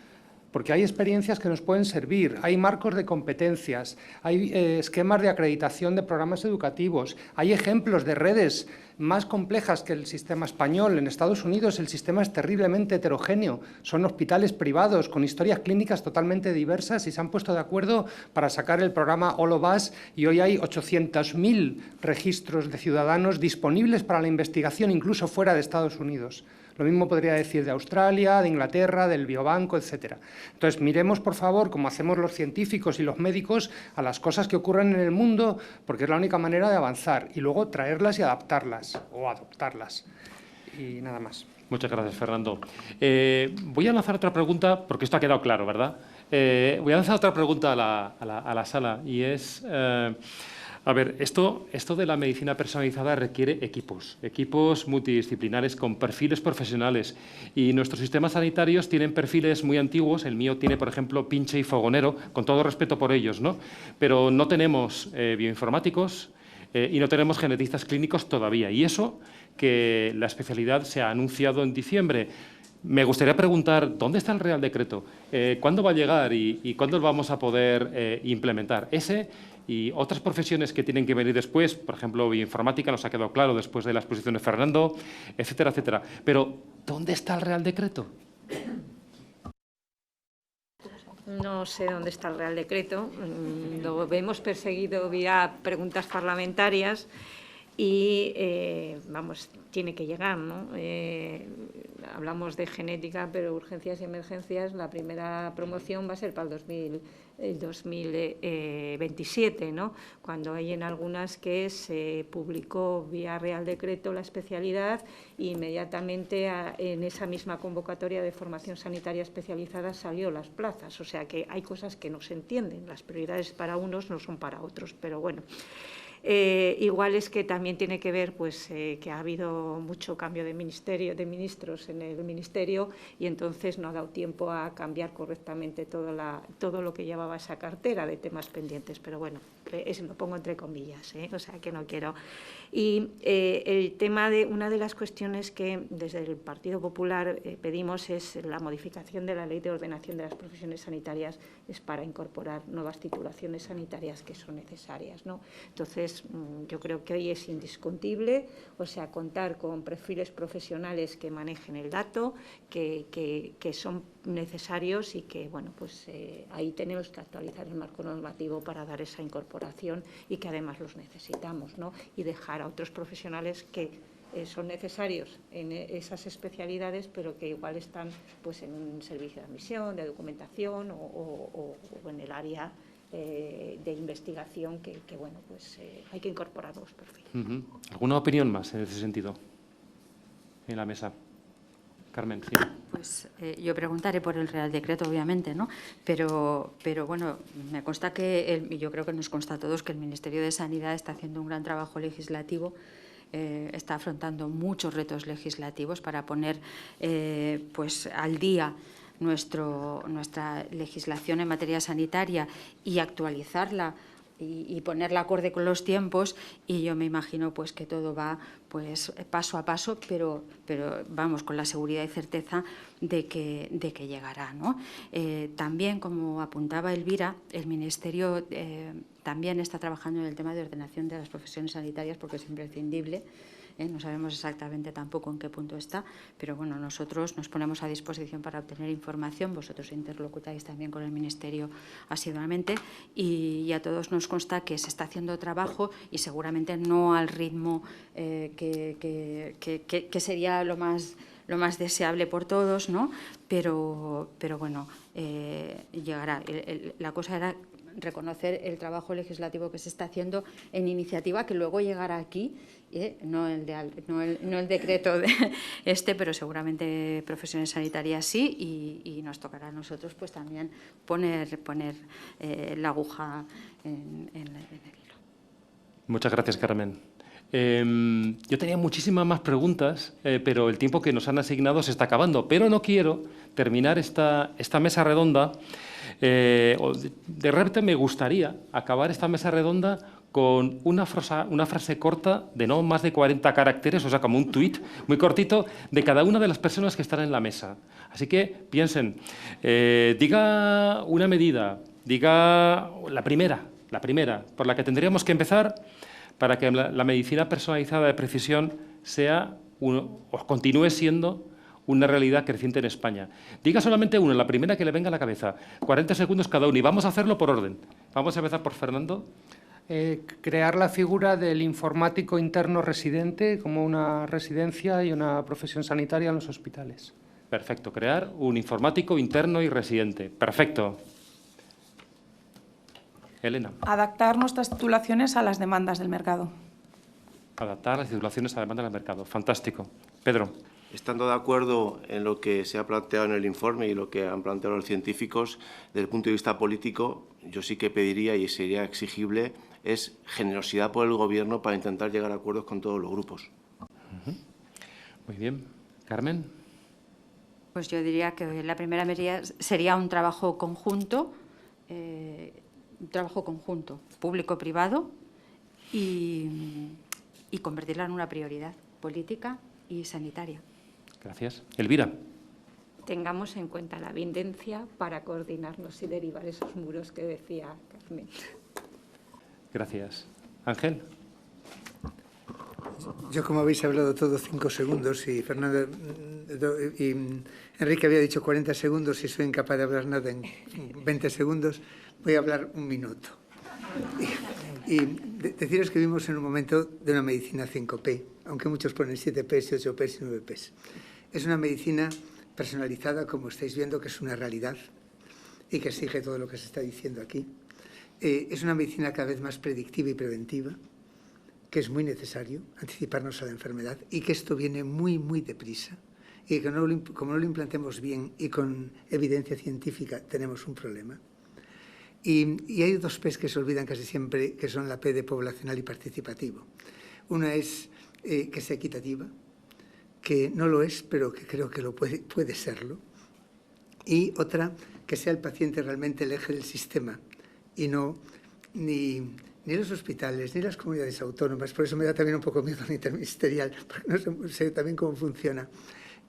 porque hay experiencias que nos pueden servir, hay marcos de competencias, hay esquemas de acreditación de programas educativos, hay ejemplos de redes más complejas que el sistema español. En Estados Unidos el sistema es terriblemente heterogéneo, son hospitales privados con historias clínicas totalmente diversas y se han puesto de acuerdo para sacar el programa All of Us y hoy hay 800.000 registros de ciudadanos disponibles para la investigación incluso fuera de Estados Unidos. Lo mismo podría decir de Australia, de Inglaterra, del biobanco, etc. Entonces, miremos, por favor, como hacemos los científicos y los médicos, a las cosas que ocurren en el mundo, porque es la única manera de avanzar, y luego traerlas y adaptarlas, o adoptarlas. Y nada más. Muchas gracias, Fernando. Voy a lanzar otra pregunta, porque esto ha quedado claro, ¿verdad? Voy a lanzar otra pregunta a la sala, y es... a ver, esto de la medicina personalizada requiere equipos multidisciplinares con perfiles profesionales, y nuestros sistemas sanitarios tienen perfiles muy antiguos. El mío tiene, por ejemplo, pinche y fogonero, con todo respeto por ellos, ¿no? Pero no tenemos bioinformáticos y no tenemos genetistas clínicos todavía, y eso que la especialidad se ha anunciado en diciembre. Me gustaría preguntar, ¿dónde está el Real Decreto? ¿Cuándo va a llegar y cuándo lo vamos a poder implementar? Ese y otras profesiones que tienen que venir después, por ejemplo, bioinformática, nos ha quedado claro después de la exposición de Fernando, etcétera, etcétera. Pero, ¿dónde está el Real Decreto? No sé dónde está el Real Decreto. Lo hemos perseguido vía preguntas parlamentarias y, vamos, tiene que llegar, ¿no? Hablamos de genética, pero urgencias y emergencias, la primera promoción va a ser para el 2027, ¿no? Cuando hay en algunas que se publicó vía Real Decreto la especialidad e inmediatamente en esa misma convocatoria de formación sanitaria especializada salió las plazas. O sea que hay cosas que no se entienden, las prioridades para unos no son para otros, pero bueno. Igual es que también tiene que ver pues, que ha habido mucho cambio de ministros en el Ministerio y entonces no ha dado tiempo a cambiar correctamente todo lo que llevaba esa cartera de temas pendientes. Pero bueno, lo pongo entre comillas, o sea que no quiero. Y el tema de una de las cuestiones que desde el Partido Popular pedimos es la modificación de la Ley de Ordenación de las Profesiones Sanitarias, es para incorporar nuevas titulaciones sanitarias que son necesarias, ¿no? Entonces, yo creo que hoy es indiscutible, o sea, contar con perfiles profesionales que manejen el dato, que son necesarios y que, bueno, pues ahí tenemos que actualizar el marco normativo para dar esa incorporación y que además los necesitamos, ¿no? Y dejar a otros profesionales que son necesarios en esas especialidades, pero que igual están pues en un servicio de admisión, de documentación o en el área de investigación que bueno, pues hay que incorporar los perfiles. ¿Alguna opinión más en ese sentido en la mesa? Carmen, sí. Pues yo preguntaré por el Real Decreto, obviamente, ¿no? Pero bueno, me consta que, yo creo que nos consta a todos que el Ministerio de Sanidad está haciendo un gran trabajo legislativo, está afrontando muchos retos legislativos para poner pues al día nuestra legislación en materia sanitaria y actualizarla y ponerla acorde con los tiempos, y yo me imagino pues que todo va pues paso a paso, pero vamos con la seguridad y certeza de que llegará, ¿no? También, como apuntaba Elvira, el Ministerio también está trabajando en el tema de ordenación de las profesiones sanitarias porque es imprescindible. No sabemos exactamente tampoco en qué punto está, pero bueno, nosotros nos ponemos a disposición para obtener información. Vosotros interlocutáis también con el Ministerio asiduamente y a todos nos consta que se está haciendo trabajo y seguramente no al ritmo que sería lo más deseable por todos, ¿no? Pero bueno, llegará. La cosa era reconocer el trabajo legislativo que se está haciendo en iniciativa, que luego llegará aquí, no el decreto pero seguramente profesiones sanitarias sí, y nos tocará a nosotros pues también poner la aguja en el hilo. Muchas gracias, Carmen. Yo tenía muchísimas más preguntas, pero el tiempo que nos han asignado se está acabando. Pero no quiero terminar esta mesa redonda. De repente me gustaría acabar esta mesa redonda con una frase corta de no más de 40 caracteres, o sea, como un tuit muy cortito de cada una de las personas que están en la mesa. Así que piensen, diga una medida, diga la primera por la que tendríamos que empezar para que la medicina personalizada de precisión sea o continúe siendo una realidad creciente en España. Diga solamente una, la primera que le venga a la cabeza. 40 segundos cada uno y vamos a hacerlo por orden. Vamos a empezar por Fernando. crear la figura del informático interno residente como una residencia y una profesión sanitaria en los hospitales. Perfecto, crear un informático interno y residente. Perfecto. Elena. Adaptar nuestras titulaciones a las demandas del mercado. Adaptar las titulaciones a la demanda del mercado. Fantástico. Pedro. Estando de acuerdo en lo que se ha planteado en el informe y lo que han planteado los científicos, desde el punto de vista político, yo sí que pediría y sería exigible es generosidad por el Gobierno para intentar llegar a acuerdos con todos los grupos. Muy bien. Carmen. Pues yo diría que la primera medida sería un trabajo conjunto, público-privado, y convertirla en una prioridad política y sanitaria. Gracias. Elvira. Tengamos en cuenta la evidencia para coordinarnos y derivar esos muros que decía Carmen. Gracias. Ángel. Yo, como habéis hablado todo 5 segundos y Fernando y Enrique había dicho 40 segundos y soy incapaz de hablar nada en 20 segundos, voy a hablar 1 minuto. Y deciros que vivimos en un momento de una medicina 5P, aunque muchos ponen 7P, 8P y 9P. Es una medicina personalizada, como estáis viendo, que es una realidad y que exige todo lo que se está diciendo aquí. Es una medicina cada vez más predictiva y preventiva, que es muy necesario anticiparnos a la enfermedad y que esto viene muy, muy deprisa y que como no lo implantemos bien y con evidencia científica tenemos un problema. Y hay 2 P's que se olvidan casi siempre, que son la P de poblacional y participativo. Una es que sea equitativa, que no lo es, pero que creo que puede serlo. Y otra, que sea el paciente realmente el eje del sistema y no ni los hospitales, ni las comunidades autónomas. Por eso me da también un poco miedo la interministerial, porque no sé también cómo funciona.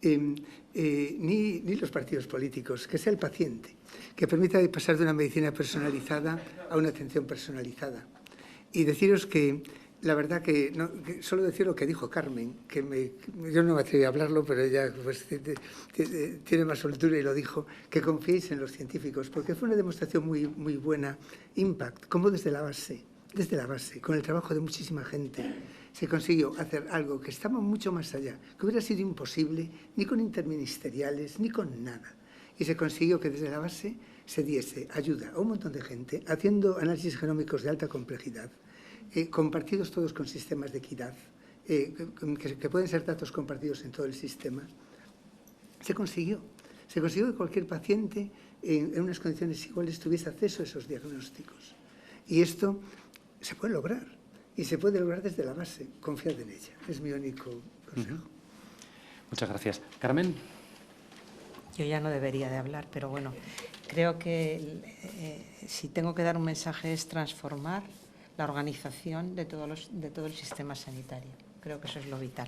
Ni los partidos políticos, que sea el paciente, que permita pasar de una medicina personalizada a una atención personalizada. Y deciros que, la verdad que solo decir lo que dijo Carmen, yo no me atreví a hablarlo, pero ella pues, tiene más soltura y lo dijo, que confiéis en los científicos, porque fue una demostración muy, muy buena, impact, como desde la base, con el trabajo de muchísima gente, se consiguió hacer algo que estaba mucho más allá, que hubiera sido imposible ni con interministeriales, ni con nada. Y se consiguió que desde la base se diese ayuda a un montón de gente, haciendo análisis genómicos de alta complejidad, compartidos todos con sistemas de equidad, que pueden ser datos compartidos en todo el sistema. Se consiguió que cualquier paciente en unas condiciones iguales tuviese acceso a esos diagnósticos. Y esto se puede lograr, y se puede lograr desde la base. Confiad en ella, es mi único consejo. Muchas gracias. Carmen. Yo ya no debería de hablar, pero bueno, creo que si tengo que dar un mensaje es transformar la organización de todo el sistema sanitario. Creo que eso es lo vital.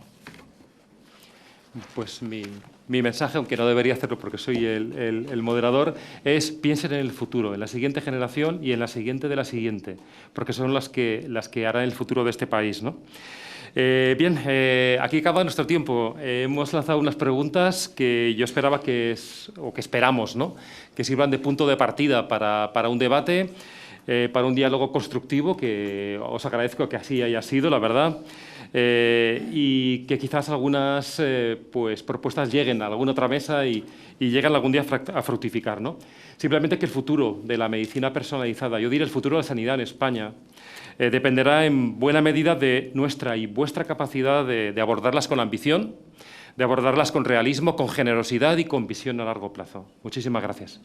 Pues mi mensaje, aunque no debería hacerlo porque soy el moderador, es piensen en el futuro, en la siguiente generación y en la siguiente de la siguiente, porque son las que harán el futuro de este país, ¿no? Bien, aquí acaba nuestro tiempo. Hemos lanzado unas preguntas que yo esperaba o que esperamos, ¿no?, que sirvan de punto de partida para un debate, para un diálogo constructivo, que os agradezco que así haya sido, la verdad. Y que quizás algunas pues, propuestas lleguen a alguna otra mesa y lleguen algún día a fructificar, ¿no? Simplemente que el futuro de la medicina personalizada, yo diré el futuro de la sanidad en España, dependerá en buena medida de nuestra y vuestra capacidad de abordarlas con ambición, de abordarlas con realismo, con generosidad y con visión a largo plazo. Muchísimas gracias.